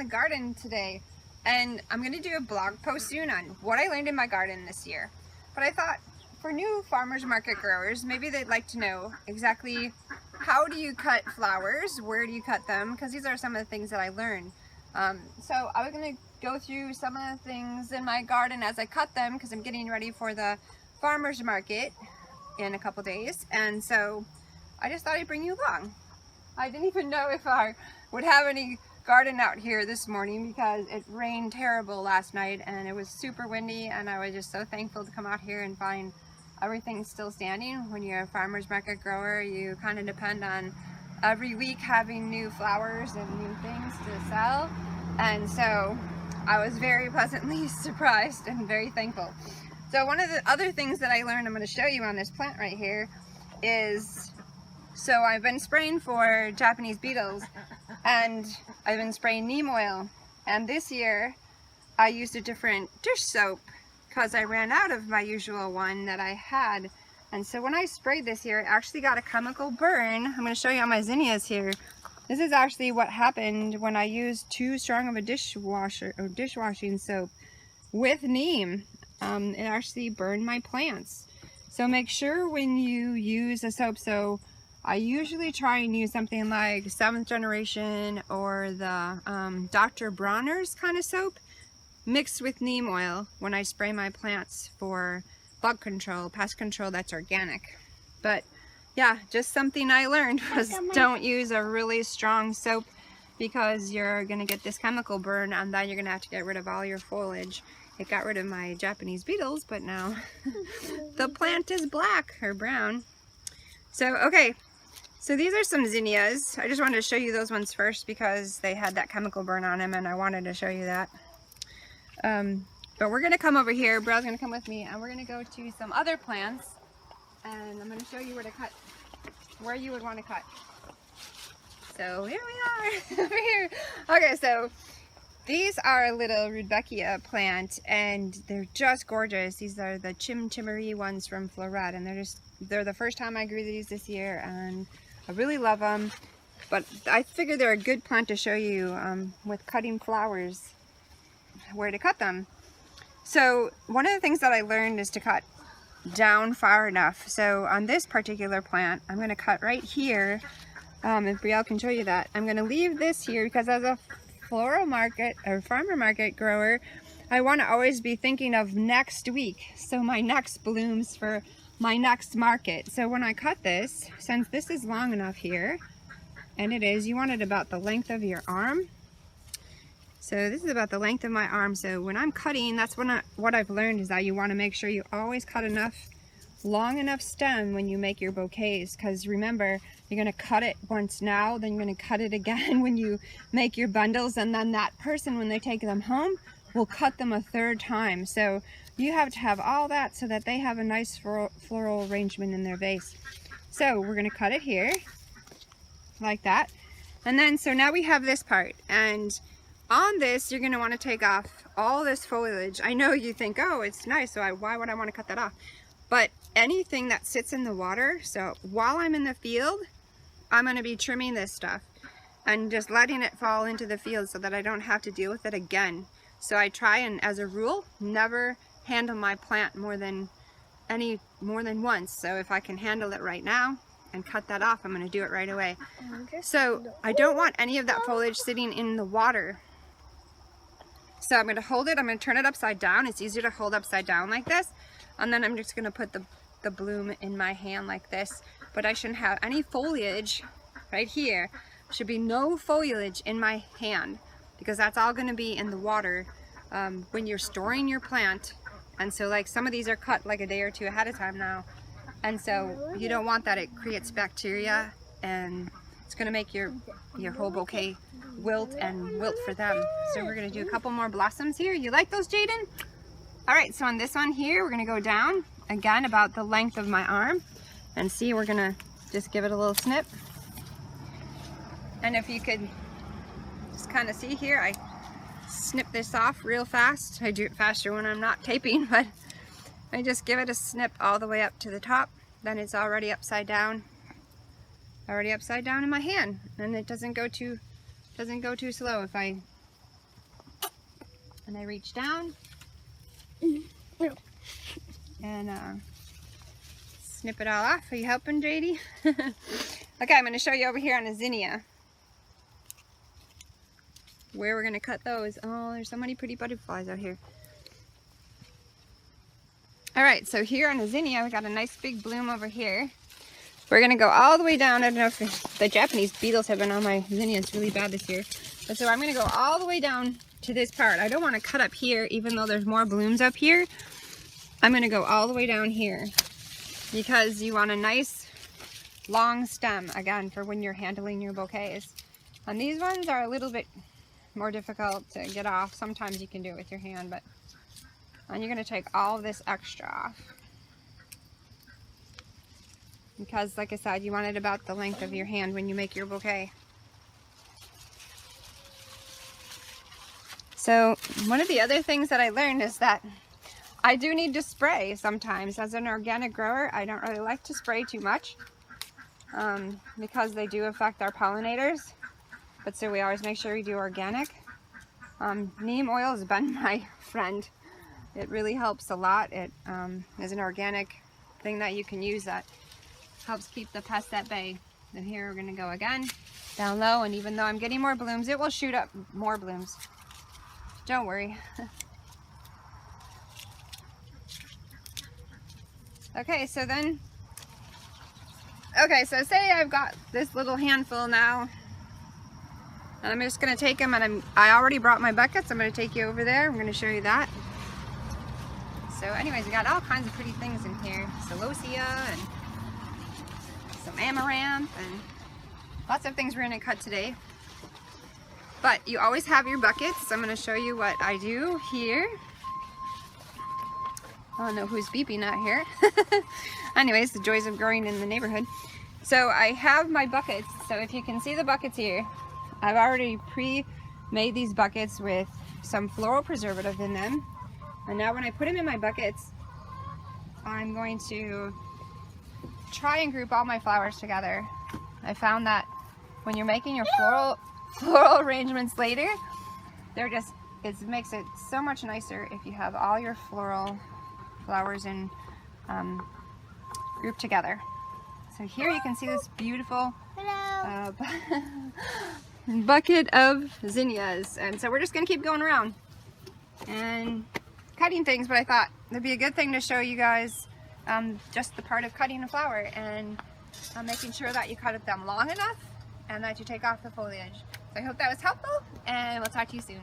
the garden today, and I'm going to do a blog post soon on what I learned in my garden this year. But I thought for new farmers market growers, maybe they'd like to know exactly how do you cut flowers, where do you cut them, because these are some of the things that I learned. So I was going to go through some of the things in my garden as I cut them, because I'm getting ready for the farmers market in a couple days, and so I just thought I'd bring you along. I didn't even know if I would have any garden out here this morning because it rained terrible last night and it was super windy, and I was just so thankful to come out here and find everything still standing. When you're a farmer's market grower, you kind of depend on every week having new flowers and new things to sell, and so I was very pleasantly surprised and very thankful. So one of the other things that I learned, I'm going to show you on this plant right here, is so I've been spraying for Japanese beetles, and I've been spraying neem oil, and this year I used a different dish soap because I ran out of my usual one that I had. And so when I sprayed this year, I actually got a chemical burn. I'm going to show you on my zinnias here. This is actually what happened when I used too strong of a dishwashing soap with neem. It actually burned my plants. So make sure when you use a soap, so I usually try and use something like 7th Generation or the Dr. Bronner's kind of soap mixed with neem oil when I spray my plants for bug control, pest control that's organic. But yeah, just something I learned was don't use a really strong soap because you're going to get this chemical burn, and then you're going to have to get rid of all your foliage. It got rid of my Japanese beetles, but now the plant is black or brown. So okay. So these are some zinnias. I just wanted to show you those ones first because they had that chemical burn on them and I wanted to show you that. But we're going to come over here, Brow's going to come with me, and we're going to go to some other plants, and I'm going to show you where to cut, where you would want to cut. So here we are, over here. Okay, so these are a little Rudbeckia plant, and they're just gorgeous. These are the Chimchimeri ones from Floret, and they're the first time I grew these this year, and I really love them, but I figured they're a good plant to show you with cutting flowers, where to cut them. So one of the things that I learned is to cut down far enough. So on this particular plant, I'm going to cut right here, if Brielle can show you that. I'm going to leave this here because as a floral market or farmer market grower, I want to always be thinking of next week. So my next blooms for my next market. So when I cut this, since this is long enough here, and it is, you want it about the length of your arm. So this is about the length of my arm. So when I'm cutting, that's what I've learned is that you want to make sure you always cut long enough stem when you make your bouquets, because remember, you're going to cut it once now, then you're going to cut it again when you make your bundles, and then that person, when they take them home, will cut them a third time. So you have to have all that so that they have a nice floral arrangement in their vase. So we're going to cut it here like that, and then so now we have this part, and on this you're going to want to take off all this foliage. I know you think, oh, it's nice, so why would I want to cut that off? But anything that sits in the water, so while I'm in the field, I'm going to be trimming this stuff and just letting it fall into the field so that I don't have to deal with it again. So I try and, as a rule, never handle my plant more than once. So if I can handle it right now and cut that off, I'm going to do it right away. So I don't want any of that foliage sitting in the water. So I'm going to hold it, I'm going to turn it upside down. It's easier to hold upside down like this. And then I'm just going to put the bloom in my hand like this. But I shouldn't have any foliage right here. There should be no foliage in my hand, because that's all going to be in the water when you're storing your plant. And so like some of these are cut like a day or two ahead of time now, and so you don't want that. It creates bacteria and it's going to make your whole bouquet wilt for them. So we're going to do a couple more blossoms here. You like those, Jaden? All right, so on this one here, we're going to go down again about the length of my arm, and see, we're going to just give it a little snip. And if you could just kind of see here, I snip this off real fast. I do it faster when I'm not taping, but I just give it a snip all the way up to the top. Then it's already upside down in my hand, and it doesn't go too slow if I And I reach down and snip it all off. Are you helping, JD? Okay, I'm going to show you over here on a zinnia where we're going to cut those. Oh, there's so many pretty butterflies out here. Alright, so here on a zinnia, we got a nice big bloom over here. We're going to go all the way down. I don't know if the Japanese beetles have been on my zinnias really bad this year. But so I'm going to go all the way down to this part. I don't want to cut up here, even though there's more blooms up here. I'm going to go all the way down here because you want a nice long stem, again, for when you're handling your bouquets. And these ones are a little bit more difficult to get off. Sometimes you can do it with your hand, but and you're going to take all this extra off. Because, like I said, you want it about the length of your hand when you make your bouquet. So, one of the other things that I learned is that I do need to spray sometimes. As an organic grower, I don't really like to spray too much because they do affect our pollinators. But so we always make sure we do organic. Neem oil has been my friend. It really helps a lot. It is an organic thing that you can use that helps keep the pests at bay. And here we're going to go again down low, and even though I'm getting more blooms, it will shoot up more blooms. Don't worry. Okay, so say I've got this little handful now, and I'm just going to take them, and I already brought my buckets. I'm going to take you over there. I'm going to show you that. So anyways, we got all kinds of pretty things in here. Celosia and some amaranth and lots of things we're going to cut today. But you always have your buckets. So I'm going to show you what I do here. I don't know who's beeping out here. Anyways, the joys of growing in the neighborhood. So I have my buckets. So if you can see the buckets here, I've already pre-made these buckets with some floral preservative in them. And now when I put them in my buckets, I'm going to try and group all my flowers together. I found that when you're making your floral arrangements later, it makes it so much nicer if you have all your floral flowers in grouped together. So here you can see this beautiful bucket of zinnias, and so we're just going to keep going around and cutting things, but I thought it'd be a good thing to show you guys just the part of cutting a flower and making sure that you cut them long enough and that you take off the foliage. So I hope that was helpful, and we'll talk to you soon.